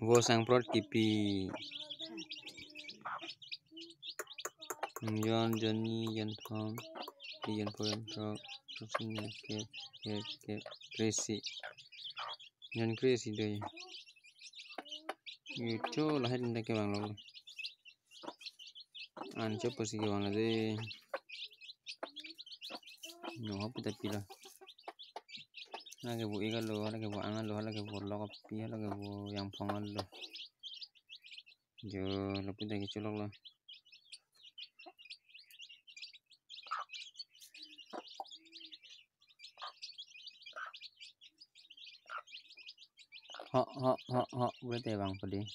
Vô sang prot kipi. Yon Johnny Yon Tom Yon Poyon Trok Troknya ke Crazy Yon Crazy deh. Itu lahir di ke bang lo. Anco pasti ke bang deh. Nyoh apa tapi lah. Lagi bu ikan lo, lagi bu angan lo, lagi bu lok api, lagi bu yang pongan lo. Jo lebih dari colok lo. Ho boleh teh bang pedih.